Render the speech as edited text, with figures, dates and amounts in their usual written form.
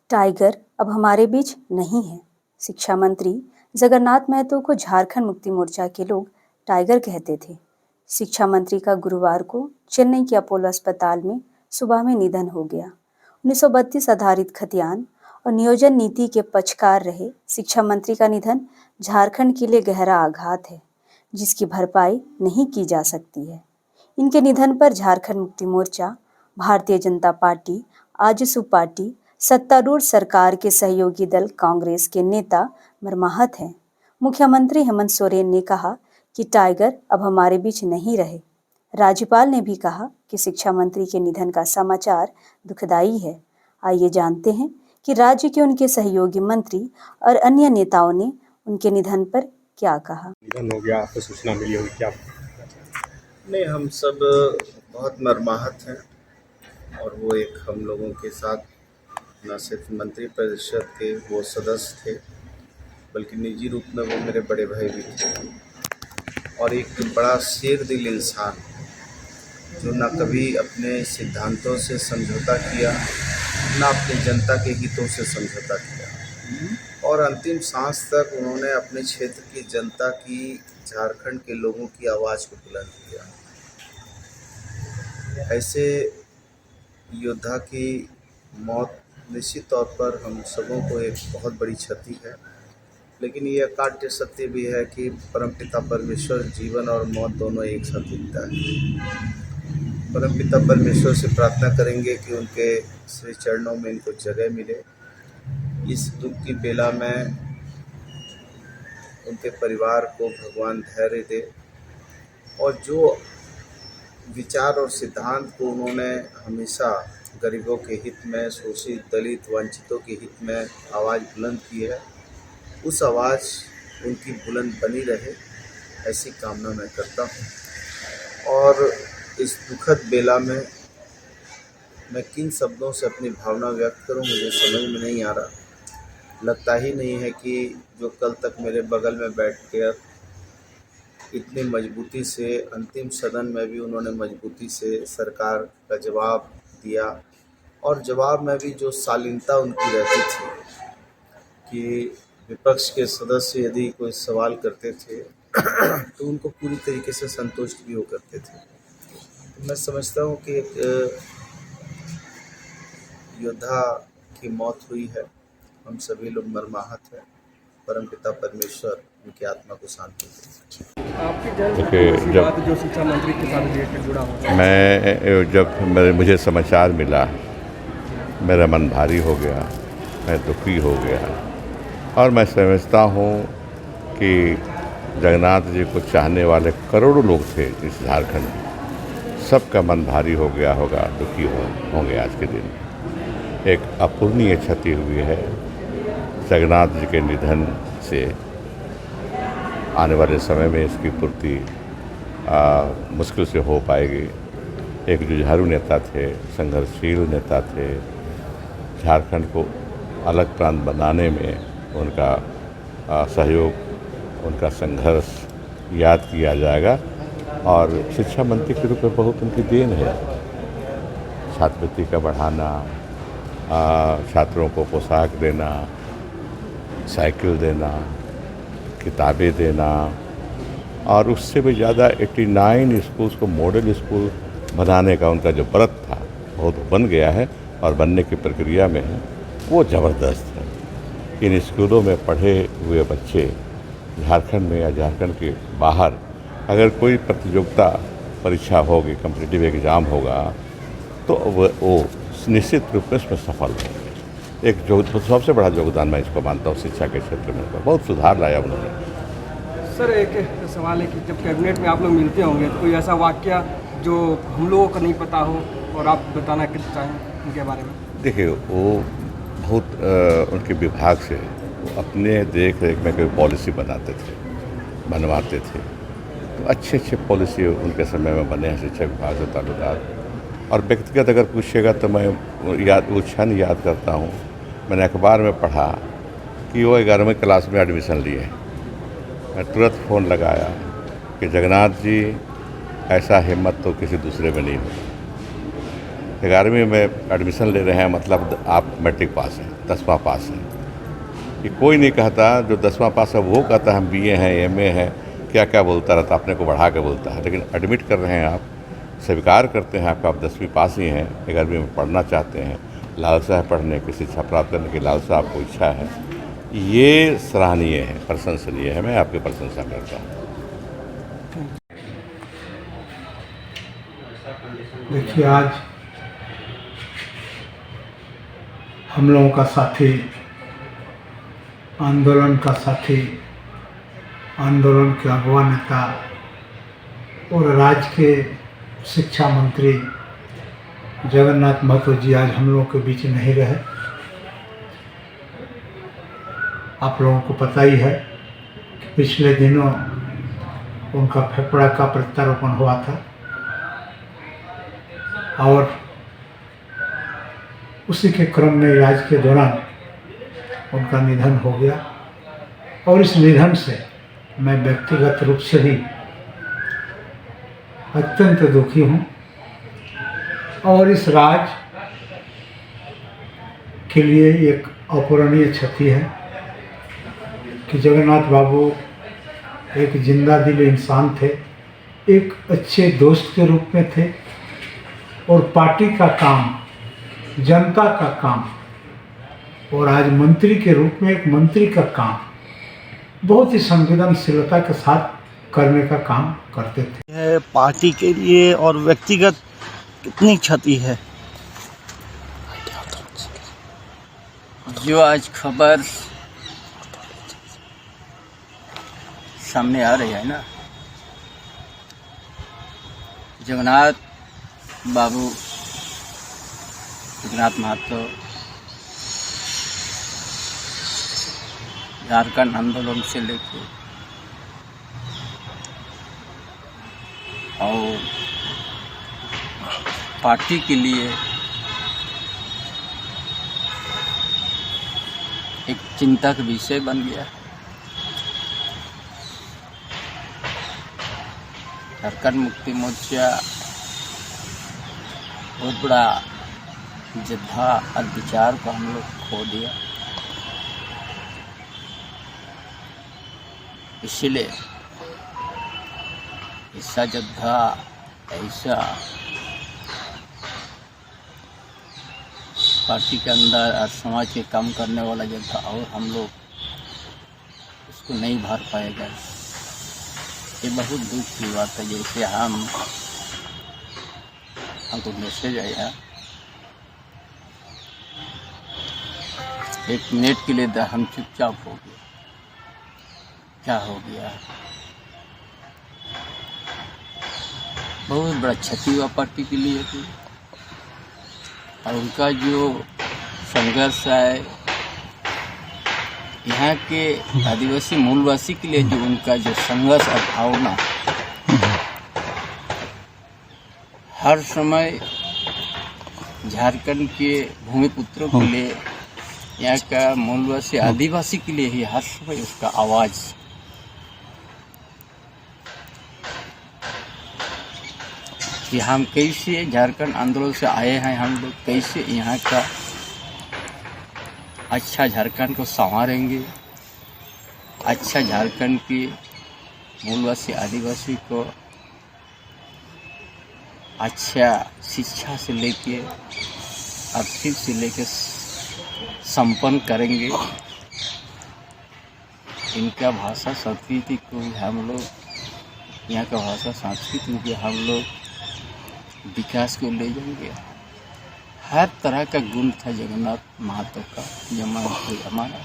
Tiger अब हमारे बीच नहीं है। शिक्षा मंत्री जगन्नाथ महतो को झारखंड मुक्ति मोर्चा के लोग टाइगर कहते थे। शिक्षा मंत्री का गुरुवार को चेन्नई के अपोलो अस्पताल में सुबह में निधन हो गया। 1932 आधारित खतियान और नियोजन नीति के पक्षकार रहे शिक्षा मंत्री का निधन झारखंड के लिए गहरा आघात है, जिसकी भरपाई नहीं की जा सकती है। इनके निधन पर झारखंड मुक्ति मोर्चा, भारतीय जनता पार्टी, आजसू पार्टी, सत्तारूढ़ सरकार के सहयोगी दल कांग्रेस के नेता मर्माहत हैं। मुख्यमंत्री हेमंत सोरेन ने कहा कि टाइगर अब हमारे बीच नहीं रहे। राज्यपाल ने भी कहा कि शिक्षा मंत्री के निधन का समाचार दुखदाई है। आइए जानते हैं कि राज्य के उनके सहयोगी मंत्री और अन्य नेताओं ने उनके निधन पर क्या कहा। निधन हो गया, आपको सूचना मिली होगी क्या? नहीं, हम सब बहुत मर्माहत हैं और वो एक हम लोगों के साथ न सिर्फ मंत्री परिषद के वो सदस्य थे, बल्कि निजी रूप में वो मेरे बड़े भाई भी थे और एक बड़ा शेर दिल इंसान जो न कभी अपने सिद्धांतों से समझौता किया, न अपनी जनता के हितों से समझौता किया और अंतिम सांस तक उन्होंने अपने क्षेत्र की जनता की, झारखंड के लोगों की आवाज़ को बुलंद किया। ऐसे योद्धा की मौत निश्चित तौर पर हम सबों को एक बहुत बड़ी क्षति है, लेकिन ये अकाट्य सत्य भी है कि परमपिता परमेश्वर जीवन और मौत दोनों एक साथ मिलता है। परमपिता परमेश्वर से प्रार्थना करेंगे कि उनके श्री चरणों में इनको जगह मिले। इस दुख की बेला में उनके परिवार को भगवान धैर्य दे और जो विचार और सिद्धांत को उन्होंने हमेशा गरीबों के हित में, शोषित, दलित, वंचितों के हित में आवाज़ बुलंद की है, उस आवाज़ उनकी बुलंद बनी रहे, ऐसी कामना मैं करता हूँ। और इस दुखद बेला में मैं किन शब्दों से अपनी भावना व्यक्त करूँ, मुझे समझ में नहीं आ रहा। लगता ही नहीं है कि जो कल तक मेरे बगल में बैठ कर इतनी मजबूती से अंतिम सदन में भी उन्होंने मजबूती से सरकार का जवाब दिया और जवाब में भी जो शालीनता उनकी रहती थी कि विपक्ष के सदस्य यदि कोई सवाल करते थे तो उनको पूरी तरीके से संतुष्ट भी हो करते थे। तो मैं समझता हूँ कि एक योद्धा की मौत हुई है, हम सभी लोग मर्माहत हैं। परमपिता परमेश्वर उनकी आत्मा को शांति दे। आपकी जब जो शिक्षा मंत्री के साथ रिलेटेड जुड़ा हुआ मुझे समाचार मिला, मेरा मन भारी हो गया, मैं दुखी हो गया और मैं समझता हूँ कि जगन्नाथ जी को चाहने वाले करोड़ों लोग थे इस झारखंड में, सबका मन भारी हो गया होगा, दुखी होंगे। आज के दिन एक अपूर्णीय क्षति हुई है जगन्नाथ जी के निधन से। आने वाले समय में इसकी पूर्ति मुश्किल से हो पाएगी। एक जुझारू नेता थे, संघर्षशील नेता थे, झारखंड को अलग प्रांत बनाने में उनका सहयोग, उनका संघर्ष याद किया जाएगा और शिक्षा मंत्री के रूप में बहुत उनकी देन है। छात्रवृत्ति का बढ़ाना, छात्रों को पोशाक देना, साइकिल देना, किताबें देना और उससे भी ज़्यादा 89 स्कूल्स को मॉडल स्कूल बनाने का उनका जो व्रत था बहुत बन गया है और बनने की प्रक्रिया में है, वो ज़बरदस्त है। इन स्कूलों में पढ़े हुए बच्चे झारखंड में या झारखंड के बाहर अगर कोई प्रतियोगिता परीक्षा होगी, कॉम्पिटिटिव एग्ज़ाम होगा, तो वो निश्चित रूप में इसमें सफल होंगे। एक जो सबसे बड़ा योगदान मैं इसको मानता हूँ शिक्षा के क्षेत्र में, बहुत सुधार लाया उन्होंने। सर, एक सवाल है कि जब कैबिनेट में आप लोग मिलते होंगे तो कोई ऐसा वाकया जो हम लोगों को नहीं पता हो और आप बताना चाहें उनके बारे में? देखिए, वो बहुत उनके विभाग से वो अपने देख रेख में कोई पॉलिसी बनवाते थे, तो अच्छे पॉलिसी उनके समय में बने हैं शिक्षा विभाग से ताल्लुकात। और व्यक्तिगत अगर पूछिएगा तो मैं वो क्षण याद करता हूँ, मैंने अखबार में पढ़ा कि वो 11वीं क्लास में एडमिशन लिए। मैं तुरंत फ़ोन लगाया कि जगन्नाथ जी, ऐसा हिम्मत तो किसी दूसरे में नहीं हो। 11वीं में एडमिशन ले रहे हैं, मतलब आप मैट्रिक पास हैं, 10वां पास हैं। ये कोई नहीं कहता, जो 10वां पास है वो कहता है हम BA हैं, MA हैं, क्या क्या बोलता रहता, अपने को बढ़ा के बोलता है। लेकिन एडमिट कर रहे हैं आप, स्वीकार करते हैं आपका आप 10वीं पास ही हैं, 11वीं में पढ़ना चाहते हैं, लालसा है पढ़ने की, शिक्षा प्राप्त करने की लालसा आपको इच्छा है, ये सराहनीय है, प्रशंसनीय है। मैं आपकी प्रशंसा करता हूँ। देखिए, आज हम लोगों का साथी, आंदोलन का साथी, आंदोलन के अगवा नेता और राज्य के शिक्षा मंत्री जगन्नाथ महतो जी आज हम लोगों के बीच नहीं रहे। आप लोगों को पता ही है कि पिछले दिनों उनका फेफड़ा का प्रत्यारोपण हुआ था और उसी के क्रम में इलाज के दौरान उनका निधन हो गया। और इस निधन से मैं व्यक्तिगत रूप से भी अत्यंत दुखी हूँ और इस राज्य के लिए एक अपूरणीय क्षति है कि जगन्नाथ बाबू एक जिंदा दिल इंसान थे, एक अच्छे दोस्त के रूप में थे और पार्टी का काम, जनता का काम और आज मंत्री के रूप में एक मंत्री का काम बहुत ही संवेदनशीलता के साथ करने का काम करते थे। पार्टी के लिए और व्यक्तिगत कितनी क्षति है? जो आज खबर सामने आ रही है ना, जगन्नाथ बाबू जगन्नाथ महतो झारखंड आंदोलन से लेके और पार्टी के लिए एक चिंता का विषय बन गया। झारखंड मुक्ति मोर्चा बहुत बड़ा योद्धा और विचार को हम लोग खो दिया, इसलिए ऐसा योद्धा, ऐसा पार्टी के अंदर और समाज के काम करने वाला योद्धा और हम लोग उसको नहीं भर पाएगा। ये बहुत दुख की बात है। जैसे हमको मैसेज आया, एक मिनट के लिए हम चुपचाप हो गए, क्या हो गया। बहुत बड़ा क्षति हुआ पार्टी के लिए थी और उनका जो संघर्ष है यहाँ के आदिवासी मूलवासी के लिए, जो उनका जो संघर्ष और भावना हर समय झारखंड के भूमिपुत्रों के लिए, यहाँ का मूलवासी आदिवासी के लिए ही हर समय उसका आवाज़ कि हम कैसे झारखंड आंदोलन से आए हैं, हम लोग कैसे यहाँ का अच्छा झारखंड को संवारेंगे, अच्छा झारखंड की मूलवासी आदिवासी को अच्छा शिक्षा से लेके आर्थिक से लेके संपन्न करेंगे। इनका भाषा संस्कृति को भी हम लोग, यहाँ का भाषा संस्कृति को भी हम लोग विकास को ले जाएंगे। हर तरह का गुण था जगन्नाथ महतो का, जमा हमारा।